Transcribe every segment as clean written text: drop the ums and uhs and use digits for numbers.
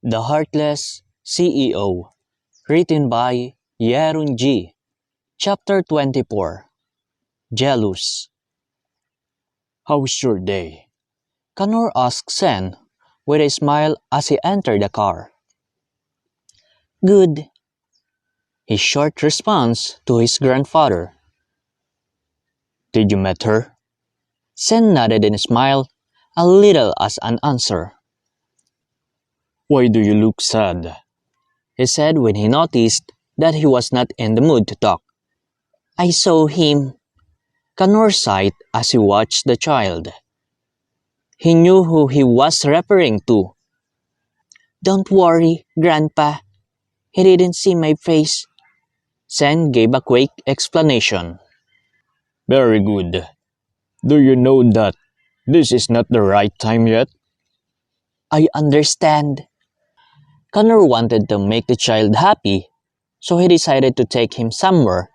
The Heartless CEO, written by Yerun G. Chapter 24. Jealous. How's your day? Kanor asked Sen with a smile as he entered the car. Good. His short response to his grandfather. Did you meet her? Sen nodded and smiled a little as an answer. Why do you look sad? He said when he noticed that he was not in the mood to talk. I saw him. Kanor sighed as he watched the child. He knew who he was referring to. Don't worry, Grandpa. He didn't see my face. Sen gave a quick explanation. Very good. Do you know that this is not the right time yet? I understand. Connor wanted to make the child happy, so he decided to take him somewhere.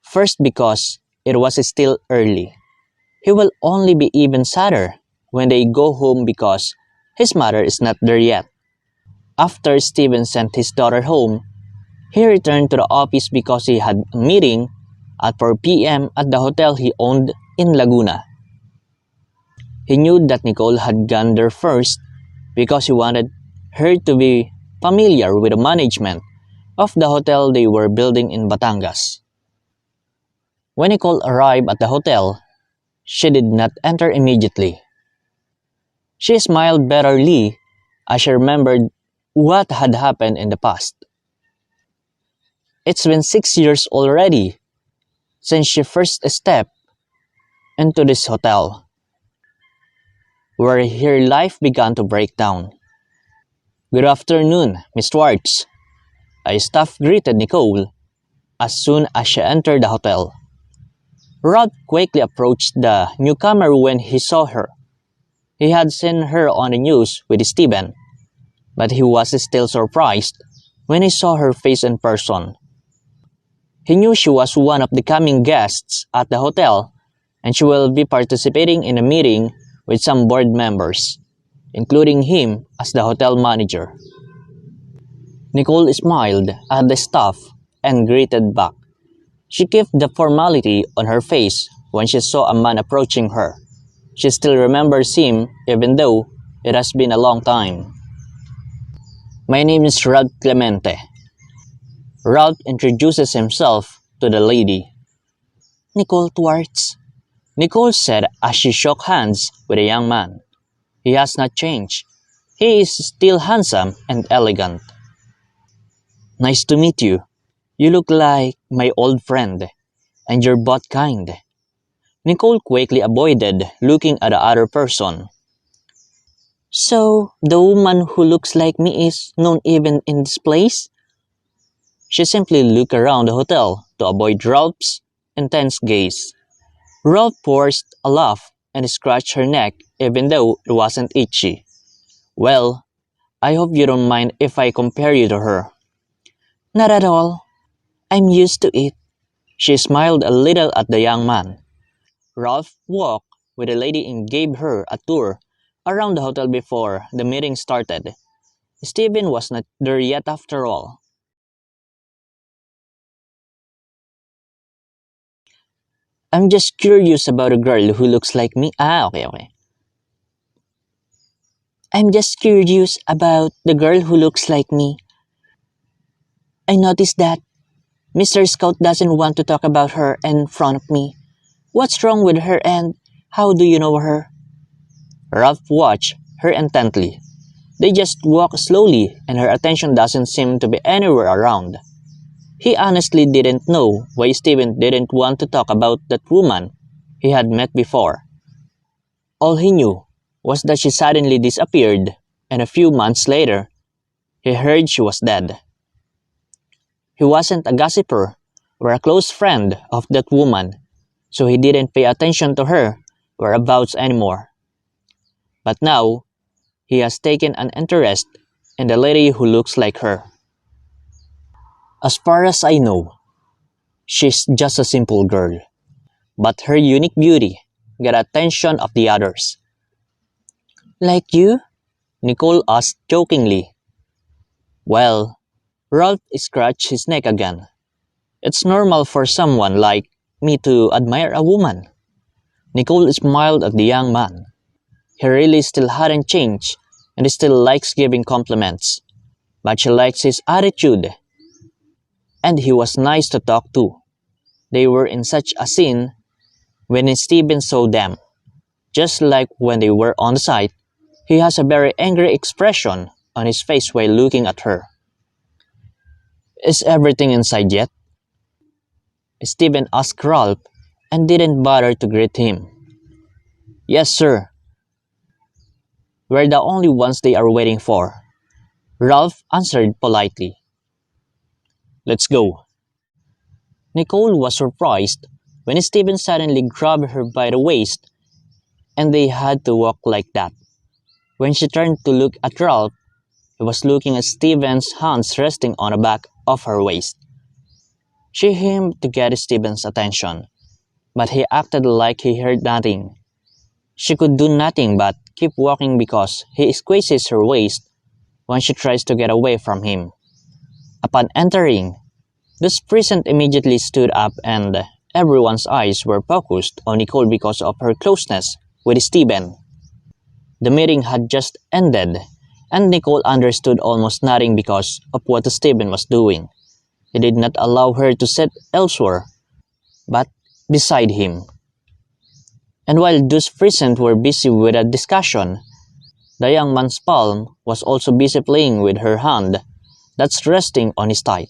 First because it was still early. He will only be even sadder when they go home because his mother is not there yet. After Steven sent his daughter home, he returned to the office because he had a meeting at 4 p.m. at the hotel he owned in Laguna. He knew that Nicole had gone there first because he wanted her to be familiar with the management of the hotel they were building in Batangas. When Nicole arrived at the hotel, she did not enter immediately. She smiled bitterly as she remembered what had happened in the past. It's been 6 years already since she first stepped into this hotel, where her life began to break down. Good afternoon, Miss Schwartz. A staff greeted Nicole as soon as she entered the hotel. Rob quickly approached the newcomer when he saw her. He had seen her on the news with Steven, but he was still surprised when he saw her face in person. He knew she was one of the coming guests at the hotel, and she will be participating in a meeting with some board members, including him as the hotel manager. Nicole smiled at the staff and greeted back. She kept the formality on her face when she saw a man approaching her. She still remembers him even though it has been a long time. My name is Ralph Clemente. Ralph introduces himself to the lady. Nicole Schwartz, Nicole said as she shook hands with the young man. He has not changed. He is still handsome and elegant. Nice to meet you. You look like my old friend, and you're both kind. Nicole quickly avoided looking at the other person. So, the woman who looks like me is known even in this place? She simply looked around the hotel to avoid Ralph's intense gaze. Ralph forced a laugh and scratched her neck even though it wasn't itchy. Well, I hope you don't mind if I compare you to her. Not at all. I'm used to it. She smiled a little at the young man. Ralph walked with the lady and gave her a tour around the hotel before the meeting started. Steven was not there yet after all. I'm just curious about a girl who looks like me. Okay. I'm just curious about the girl who looks like me. I noticed that Mr. Scout doesn't want to talk about her in front of me. What's wrong with her and how do you know her? Ralph watched her intently. They just walk slowly and her attention doesn't seem to be anywhere around. He honestly didn't know why Steven didn't want to talk about that woman he had met before. All he knew was that she suddenly disappeared and a few months later, he heard she was dead. He wasn't a gossiper or a close friend of that woman, so he didn't pay attention to her whereabouts anymore. But now, he has taken an interest in the lady who looks like her. As far as I know, she's just a simple girl, but her unique beauty got attention of the others. Like you? Nicole asked jokingly. Well, Ralph scratched his neck again. It's normal for someone like me to admire a woman. Nicole smiled at the young man. He really still hadn't changed, and he still likes giving compliments. But she likes his attitude, and he was nice to talk to. They were in such a scene when Stephen saw them. Just like when they were on the site, he has a very angry expression on his face while looking at her. Is everything inside yet? Stephen asked Ralph and didn't bother to greet him. Yes, sir. We're the only ones they are waiting for. Ralph answered politely. Let's go. Nicole was surprised when Stephen suddenly grabbed her by the waist and they had to walk like that. When she turned to look at Ralph, he was looking at Stephen's hands resting on the back of her waist. She aimed to get Stephen's attention, but he acted like he heard nothing. She could do nothing but keep walking because he squeezes her waist when she tries to get away from him. Upon entering, those present immediately stood up and everyone's eyes were focused on Nicole because of her closeness with Stephen. The meeting had just ended, and Nicole understood almost nothing because of what Stephen was doing. He did not allow her to sit elsewhere, but beside him. And while those present were busy with a discussion, the young man's palm was also busy playing with her hand that's resting on his thigh.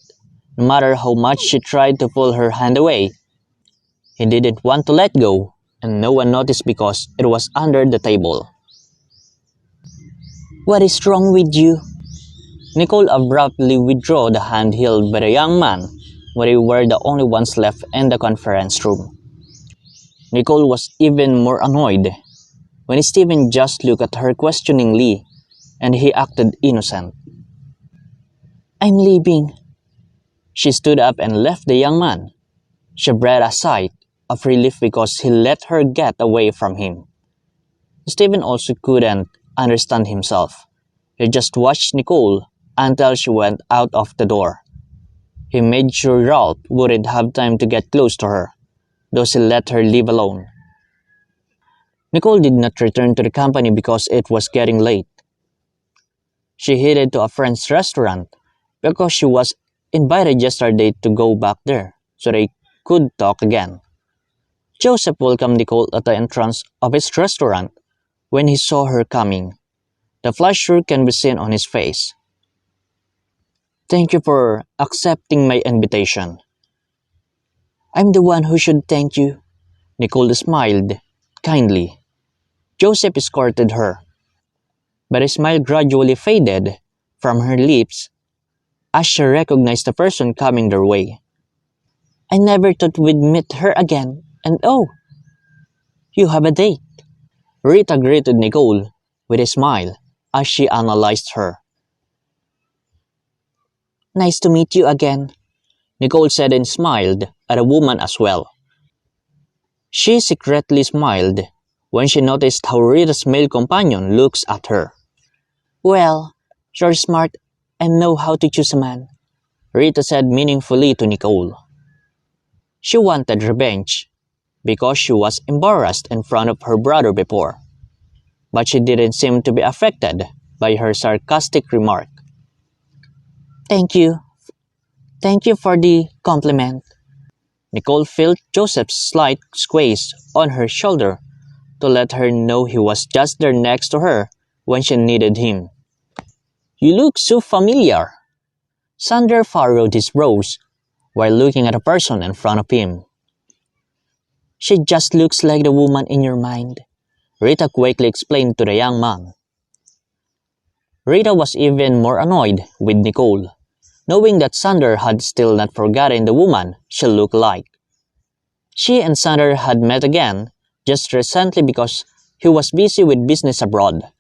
No matter how much she tried to pull her hand away, he didn't want to let go, and no one noticed because it was under the table. What is wrong with you? Nicole abruptly withdrew the hand held by the young man when they were the only ones left in the conference room. Nicole was even more annoyed when Stephen just looked at her questioningly and he acted innocent. I'm leaving. She stood up and left the young man. She breathed a sigh of relief because he let her get away from him. Stephen also couldn't understand himself. He just watched Nicole until she went out of the door. He made sure Ralph wouldn't have time to get close to her, though he let her leave alone. Nicole did not return to the company because it was getting late. She headed to a friend's restaurant because she was invited yesterday to go back there so they could talk again. Joseph welcomed Nicole at the entrance of his restaurant when he saw her coming. The flush can be seen on his face. Thank you for accepting my invitation. I'm the one who should thank you. Nicole smiled kindly. Joseph escorted her, but a smile gradually faded from her lips as she recognized the person coming their way. I never thought we'd meet her again, and oh, you have a date. Rita greeted Nicole with a smile as she analyzed her. Nice to meet you again, Nicole said and smiled at the woman as well. She secretly smiled when she noticed how Rita's male companion looks at her. Well, you're smart and know how to choose a man, Rita said meaningfully to Nicole. She wanted revenge because she was embarrassed in front of her brother before, but she didn't seem to be affected by her sarcastic remark. Thank you. Thank you for the compliment. Nicole felt Joseph's slight squeeze on her shoulder to let her know he was just there next to her when she needed him. You look so familiar. Sander furrowed his brows while looking at the person in front of him. She just looks like the woman in your mind, Rita quickly explained to the young man. Rita was even more annoyed with Nicole, knowing that Sander had still not forgotten the woman she looked like. She and Sander had met again just recently because he was busy with business abroad.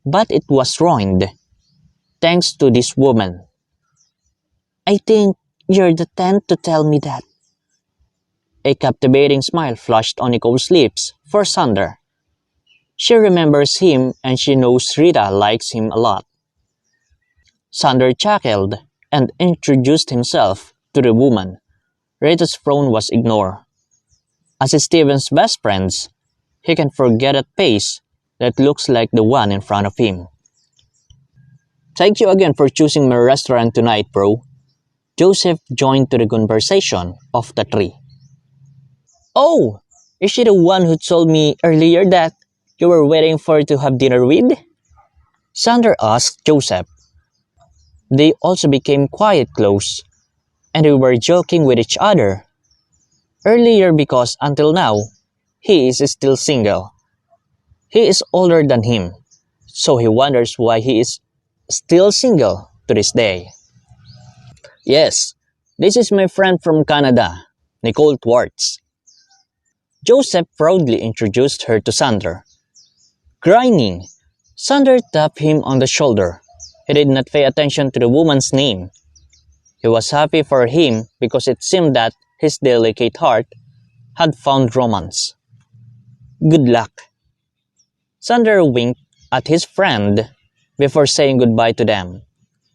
But it was ruined, thanks to this woman. I think you're the 10th to tell me that. A captivating smile flashed on Nicole's lips for Sander. She remembers him and she knows Rita likes him a lot. Sander chuckled and introduced himself to the woman. Rita's frown was ignored. As Steven's best friends, he can forget a face that looks like the one in front of him. Thank you again for choosing my restaurant tonight, bro. Joseph joined to the conversation of the three. Oh, is she the one who told me earlier that you were waiting for to have dinner with? Sander asked Joseph. They also became quite close, and they were joking with each other. Earlier because until now, he is still single. He is older than him, so he wonders why he is still single to this day. Yes, this is my friend from Canada, Nicole Twartz. Joseph proudly introduced her to Sander. Grinning, Sander tapped him on the shoulder. He did not pay attention to the woman's name. He was happy for him because it seemed that his delicate heart had found romance. Good luck. Sander winked at his friend before saying goodbye to them.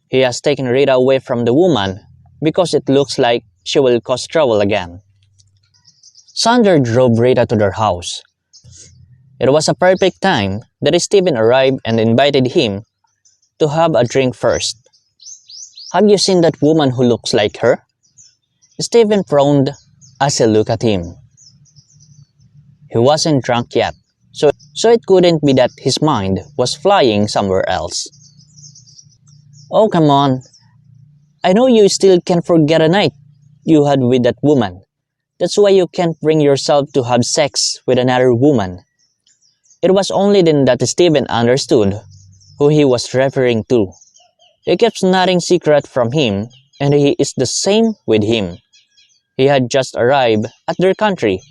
He has taken Rita away from the woman because it looks like she will cause trouble again. Sander drove Rita to their house. It was a perfect time that Stephen arrived and invited him to have a drink first. Have you seen that woman who looks like her? Stephen frowned as he looked at him. He wasn't drunk yet, so it couldn't be that his mind was flying somewhere else. Oh, come on. I know you still can't forget a night you had with that woman. That's why you can't bring yourself to have sex with another woman. It was only then that Stephen understood who he was referring to. He kept nothing secret from him, and he is the same with him. He had just arrived at their country,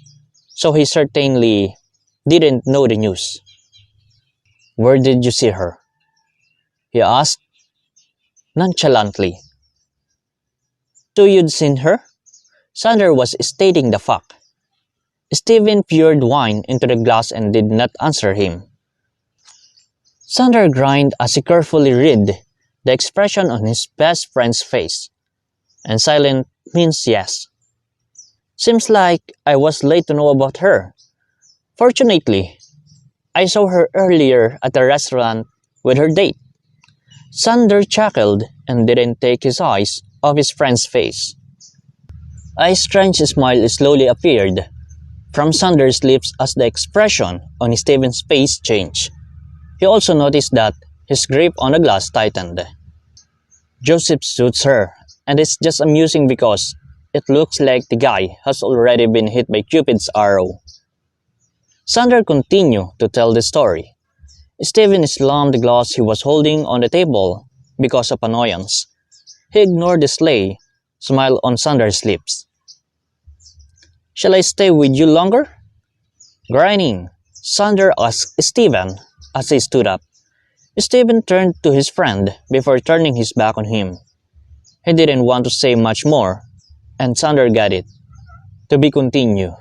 so he certainly didn't know the news. Where did you see her? He asked nonchalantly. So you'd seen her? Sander was stating the fact. Stephen poured wine into the glass and did not answer him. Sander grinned as he carefully read the expression on his best friend's face. And silent means yes. Seems like I was late to know about her. Fortunately, I saw her earlier at the restaurant with her date. Sander chuckled and didn't take his eyes off his friend's face. A strange smile slowly appeared from Sander's lips as the expression on Stephen's face changed. He also noticed that his grip on the glass tightened. Joseph suits her, and it's just amusing because it looks like the guy has already been hit by Cupid's arrow. Sander continued to tell the story. Stephen slammed the glass he was holding on the table because of annoyance. He ignored the sly smile on Sander's lips. Shall I stay with you longer? Grinning, Sander asked Stephen as he stood up. Stephen turned to his friend before turning his back on him. He didn't want to say much more, and Sander got it. To be continued.